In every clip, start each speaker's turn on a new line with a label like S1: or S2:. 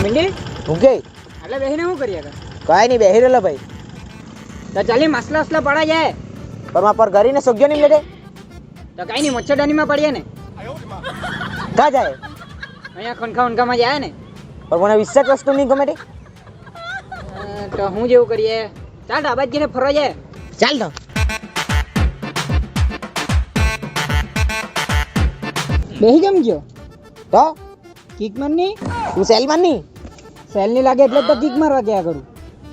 S1: મિંડી
S2: હું કે
S1: એટલે બેહીને શું કરીએ
S2: કાંઈ નહીં બેહી રહેલો ભાઈ
S1: તો ચાલી મસલા વસલા પડા જાય
S2: પરમાં પર ઘરીને સોગ્યો નહીં લેટે
S1: તો કાંઈ નહીં મચ્છરદાનીમાં પડીએ ને
S2: ક્યાં જાય
S1: અહીંયા ખનખામાં જાય ને
S2: પણ મને વિશ્વાસ વસ્તુ નહીં ગમે તે
S1: તો હું જેવું કરીએ ચાલ ડાબા જઈને ફરવા જાય
S2: ચાલ તો
S1: બેહી કેમ ગયો
S2: તો
S1: કિક મારની
S2: તું સેલમાન નહીં
S1: સેલ ની લાગે એટલે તો કિક મારવા ગયા કરું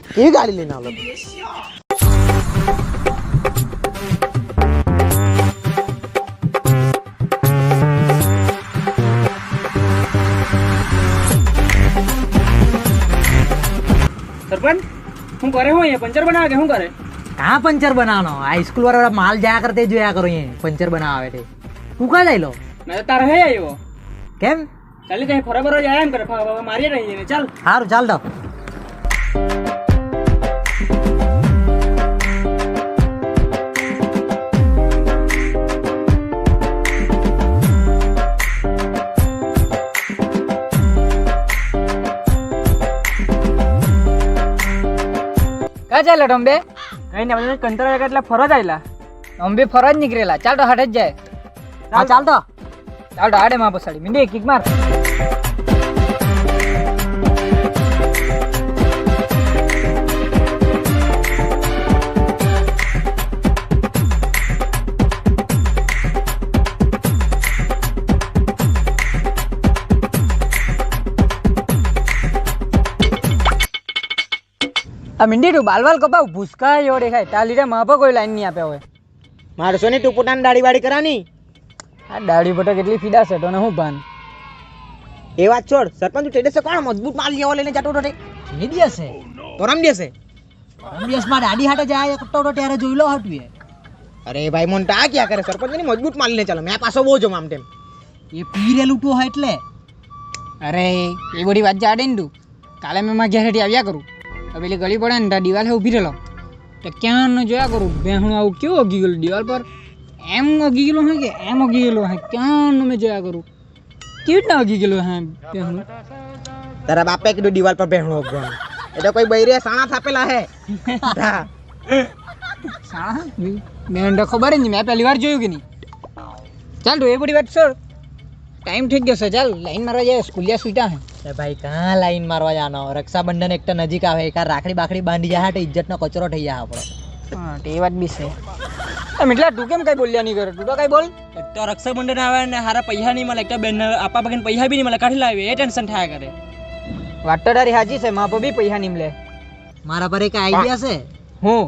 S2: કેવી ગાડી લઈને આવલો
S1: સરપંચ શું કરે હું અહીંયા પંચર બનાવે કે શું કરે
S3: कहाँ पंचर बनाना आ स्कूल वाला माल जाया करते जोया करो ये पंचर बनावे थे तू कहाँ जाइलो
S1: મેં તો તારે હે આવ્યો
S3: केम
S1: ચાલી ત્યાં ફરવા બરવા જાય એમ કરે મારી રહી ચાલ
S3: हारू चाल दो
S1: ક્યાં ચાલે ટંબે કઈ ને આપણે કંટાળા એટલે ફરવા આવેલા અંબે ફરવા જ નીકળેલા ચાલ તો હાટે જ જાય
S3: हाँ चाल दो
S1: ચાલ તો આડે માં પસાડી મિંડી કિક માર આ મિંડી તું બાલવાલ કપાવ ભૂસકા એવો દેખાય તાર લીધે માપા કોઈ લાઈન નહીં આપ્યા હોય
S2: મારસો ની તું પોતાની દાઢી વાડી કરાની
S1: આ દાઢી બટો કેટલી ફીડા છે તો ને હું ભાન
S2: એ વાત છોડ સરપંચ ટેડે કોણ મજબૂત માલ લેવો લઈને જતો હતો
S3: ये दिया से
S2: તો રમ દેશે
S3: हम यस मार आडी हाटे जाए कट्टो तो तेरे जोई लो हटवी
S2: અરે ભાઈ મોન તા ક્યાં કરે સરપંચ ની મજબૂત માલ લઈને ચાલો મેં પાછો બહુ જમ આમ તેમ
S3: ये पीरे लूटो है એટલે
S1: અરે એ બધી વાત જાડે ને તું કાલે મેં મારા ઘેરેથી આવ્યા કરું તો પેલી ગળી પડે ને ત્યાં દિવાલે ઊભી રહેલો તો ક્યાં ન જોયા કરું બેહણું આવું કેવું ઓગી ગયેલું દિવાલ પર એમ ઓગી ગયેલું હે કે એમ ઓગી ગયેલું હે ક્યાં મેં જોયા કરું કેવી રીતના ઓગી ગયેલું હે બેહણું
S2: તારા બાપે કીધું દિવાલ પર બેહણો ઉગવાનું એ તો કોઈ બૈરે સાણા થાપેલા હે
S1: સાણા મેં તો ખબર જ નહીં મેં પહેલી વાર જોયું કે નહીં ચાલ તું એ બધી વાત છોડ ટાઈમ થઈ ગયો છે ચાલ લાઈન મારવા જાય સ્કૂલિયા સુઈટા હે
S3: એ ભાઈ કहाँ लाइन मारवा जाना हो रक्षाबंधन एक नजीक आवे एक राखड़ी बाखड़ी बांधी जा हटे इज्जत नो कचरो થઈ જાય આપણો
S1: હા તે વાત બી છે એમ એટલે તું કેમ કઈ બોલ્યા નહીં કરે તું તો કઈ બોલ
S4: એક તો રક્ષાબંધન આવે ને હારા પૈસા નહીં મળે એક તો બેન આપા બગન પૈસા બી નહીં મળે કાઢી લાવે એ ટેન્શન થયા કરે
S1: વાત તો તારી હાજી છે માપો બી પૈસા નહીં મળે
S3: મારા પર એક આઈડિયા છે
S1: હું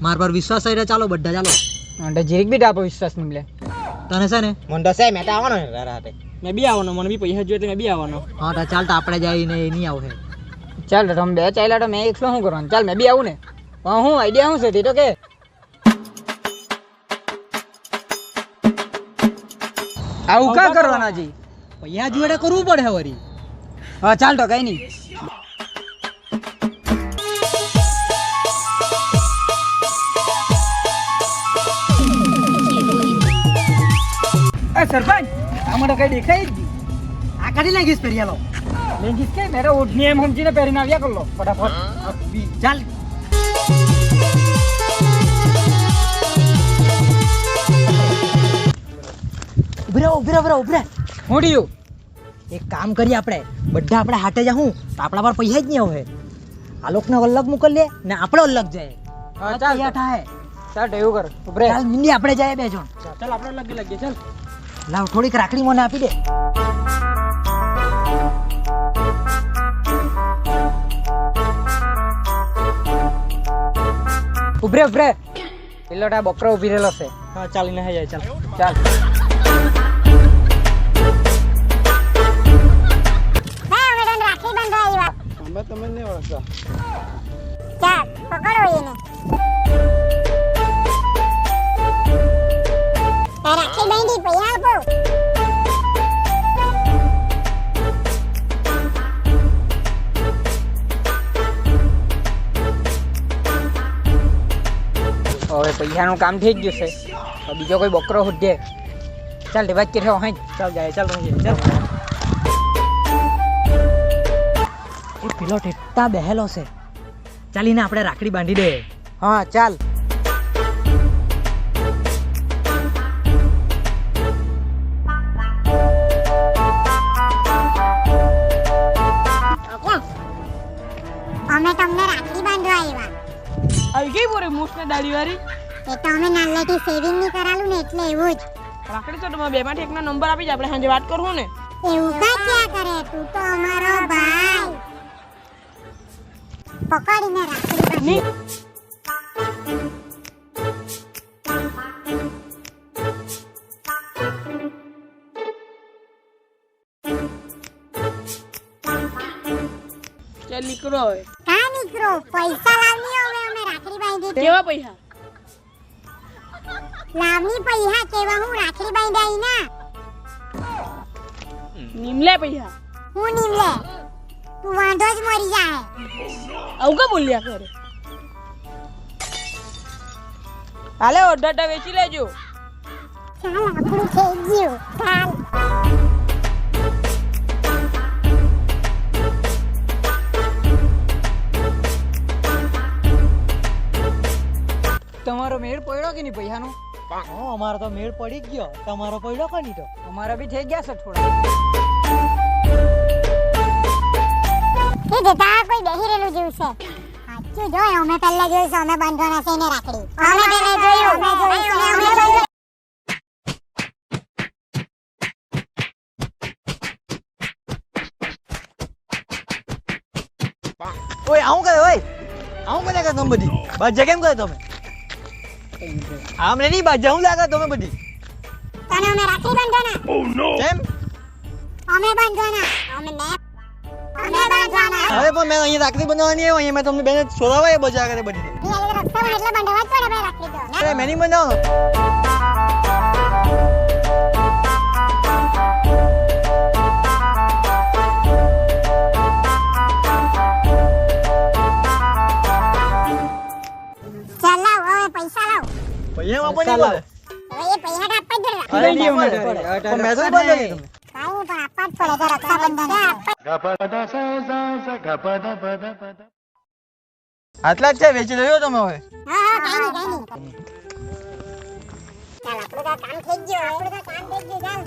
S3: મારા પર વિશ્વાસ છે ચાલો બધા ચાલો
S1: અને જીરીક બી તાપો વિશ્વાસ નહીં મળે
S3: તને છે ને
S2: મન તો છે મેં તો આવવાનો ને તારા હાથે
S4: મેં બી આવવાનો મને બી પૈસા જોઈએ એટલે મેં બી આવવાનો
S3: હા તો ચાલ તો આપણે જઈને એ નહીં આવું
S1: ચાલ તમે બે ચાલ્યા તો મેં એકલો શું કરવાનું ચાલ મેં બી આવું ને પણ હું આઈડિયા શું છે તે તો કે આવું કા કરવાના જી
S3: પૈસા જોડે કરવું પડે વરી
S1: હા ચાલ તો કઈ નહીં સરપંચ આમાં તો કઈ દેખાય જ નહીં
S3: આ કાઢી નાખીશ પેરિયાલો
S1: લેંગીસ કે મેરે ઓઢની એમ સમજીને પહેરીને આવ્યા કરલો ફટાફટ
S3: ચાલ ઉભરે
S1: હું થયું
S3: એક કામ કરીએ આપણે બધા આપણે હાટે જાઉં તો આપણા પર પૈસા જ નહીં આવે આ લોકોને અલગ મોકલીએ ને આપણે અલગ જાય
S1: હા ચાલ
S3: પૈસા થાય
S1: ચાલ તો એવું કર ઉભરે
S3: ચાલ મિંડી આપણે જાય બે જણ
S4: ચાલ આપણે લાગીએ ચાલ
S3: લાવ થોડીક રાખડી મને આપી દે
S1: ઉભરે પેલો ટા બકરો ઉભી રહેલો છે
S4: હા ચાલીને હે જાય ચાલ
S1: ચાલ
S4: તમે નહીં ઓળખતા
S5: ચાલ પકડો એને રાખી બાંધી પૈસા આપો
S1: હવે પૈસાનું કામ થઈ જ ગયું છે હવે બીજો કોઈ બકરો હુડે ચાલ ડિવાઈડ કરી હો ચાલ જાય ચાલ ચાલ
S3: એ પેલો ટેટા બેહેલો છે ચાલીને આપણે રાખડી બાંધી દે. હા ચાલ.
S5: અમે તમને રાખડી બાંધવા આવ્યા.
S4: આવી ગઈ બોરે મૂછને દાઢી વાળી
S5: એ તો અમે નાનલેથી સેવિંગ ની કરાલું ને એટલે એવું જ.
S4: રાખડી તો તમે બેમાંથી એકનો નંબર આપી જ આપણે સાંજે વાત કરવું ને.
S5: એવું કા ક્યાં કરે, તું તો અમારો ભાઈ. પકડીને રાખડી બાંધી.
S4: ચાલ નીકળો હવે.
S5: કા નીકળો, પૈસા લાવની હવે અમે રાખડી બાંધી.
S4: કેવા પૈસા?
S5: લાવની પૈસા કેવા, હું રાખડી બાંધાઈ ના.
S4: નિમલે પૈસા.
S5: હું નીમલે, તું વાંધો જ મરી જાય.
S4: આવું કા બોલ્યા કરે? હાલે ઓઢાટા વેચી લેજો.
S5: ચાલ આપણું થઈ ગયું. ચાલ.
S1: તમારો મેળ પડ્યો કે નહીં પૈસાનો?
S3: હા અમારો તો મેળ પડી જ ગયો, તમારો પડ્યો કે નહીં? તો
S1: અમારા બી થઈ ગયા છે થોડા.
S5: એ દેતા કોઈ બેહી રહેલું જેવું છે. સાચું જોયું, અમે પહેલા જોયું છે, અમે બાંધવાના છે ને રાખડી. અમે પહેલા જોયું, અમે જોયું, અમે જોયું.
S3: ઓય આવું કરે, ઓય આવું કરે કે તમે બધી બાજા કેમ કરે તમે? આમને નહીં બાજા હું લાગે તમે બધી
S5: તને અમે રાખડી બાંધવાના.
S3: કેમ?
S5: અમે બાંધવાના. અમે બાંધવાના.
S3: અરે પણ મેં અહીંયા રાખડી બનાવવાની આવ્યો, અહીંયા મેં તમને બેને સોરાવા એ બજા કરે બધી.
S5: રક્ષાબંધન એટલે બાંધવા જ પડે ભાઈ રાખડી તો.
S3: અરે મેં નહીં બનાવવાનો.
S5: ચાલ લાવ, હવે પૈસા લાવ.
S3: પૈસા વાપરવા નહીં પડે.
S5: હવે એ પૈસા તો આપવા જ પડે.
S3: અરે નહીં પડે. પણ મેં તો નહીં બાંધવાની તમને.
S5: કાંઈ નહીં, પણ આપવા જ પડે. તો રક્ષાબંધન છે, આપવા.
S3: આટલા જ છે, વેચી લેજો તમે હવે.
S5: હા હા, કાંઈ નહીં, કાંઈ નહીં. ચાલ આપણું તો કામ થઈ ગયું. આપણું તો કામ થઈ ગયું. ચાલ.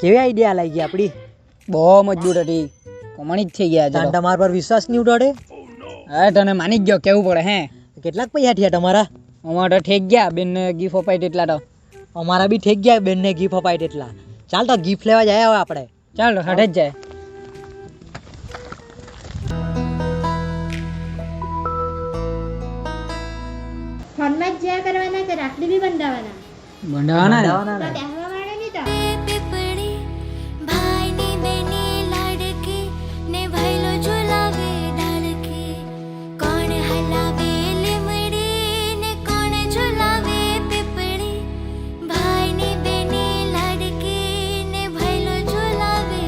S3: કેવી આઈડિયા લાગી આપડી?
S1: બહુ મજબૂત હતી, કમાણી જ થઈ ગયા છે.
S3: તમારા પર વિશ્વાસ નહીં ઉઠાડે?
S1: હા તને માની જ ગયો, કેવું પડે હે.
S3: કેટલાક પૈસા થયા તમારા?
S1: અમારે તો ઠેક ગયા, બેનને ગીફ્ટ અપાઈ એટલા તો.
S3: અમારા બી ઠેક ગયા, બેનને ગિફ્ટ અપાય એટલા. ચાલ તો ગિફ્ટ લેવા જાય હવે આપણે.
S1: ચાલ હટે જ જાય.
S6: ફોનમાં જ જ્યાં કરવાના કે રાખડી બી બંધાવાના?
S1: બંધાવાના ને?
S6: તો બેહવા માંડે નહીં તો.
S7: પીપળી ભાઈની બેની લાડકી ને ભૈલો ઝુલાવે ડાળકી કોણ હલાવે લીમડી ને કોણ ઝુલાવે પીપળી ભાઈની બેની લાડકી ને ભૈલો ઝુલાવે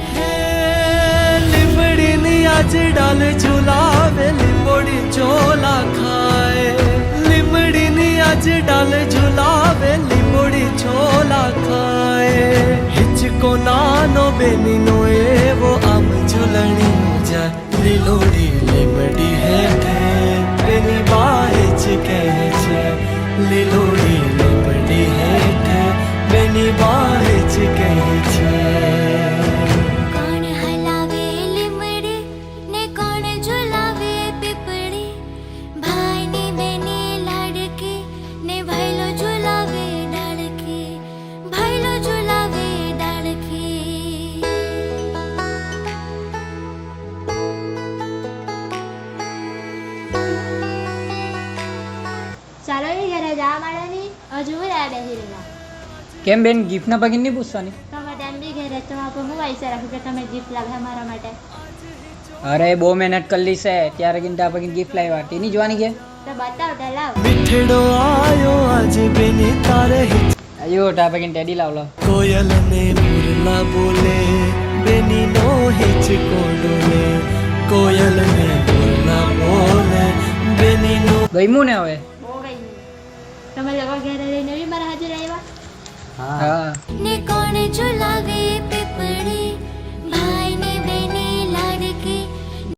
S8: લીમડીની આજ ડાલ ઝુલાવે લીંબોડી ચોલા ખાય લીમડીની આજ ડાલ ઝુલાવે લીંબોડી ચોલા ખાય હિચકો નાનો બેનીનો એવો આમ ઝૂલણી જાય લીલોડી લીમડી હેઠે બેની બાજ કહે છે લીલોડી લીમડી હેઠે બેની બાજ કહે છે
S7: કોણ હલાવે લીમડી ને કોણ ઝુલાવે પીપળી ભાઈની બેની લાડકી ને ભૈલો ઝુલાવે ડાળકી ભૈલો ઝુલાવે ડાળકી
S6: ચાલો એ ઘરે જવા માંડે નહીં, હજુ રહ્યા બેસી રહેલા.
S1: કેમ બેન ગિફ્ટના પગીને નહીં પૂછવાની?
S6: તમે તેમ બી ઘરે તો આપો, હું પૈસા રાખું કે તમે ગિફ્ટ લાવ્યા મારા માટે.
S1: અરે બહુ મહેનત કરેલી છે, ત્યારે ગીંટા પગીને ગિફ્ટ લાવ્યા, તેની જોવાની કે?
S6: તો બતાવ તો લાવ.
S8: મીઠડો આયો આજ બેની તારે હિચ
S1: આયો ટા પગીને ટેડી લાવ લો.
S8: કોયલ ને મુરલા બોલે બેની નો હિચકો ડોલે કોયલ ને મુરલા બોલે બેની નો
S1: ગમ્યું ને હવે?
S6: બહુ ગઈ. તમે લોકો ઘરે લઈને બી મારા હાજર આવ્યા.
S1: હા
S7: ને કોણ કોણ ઝુલાવે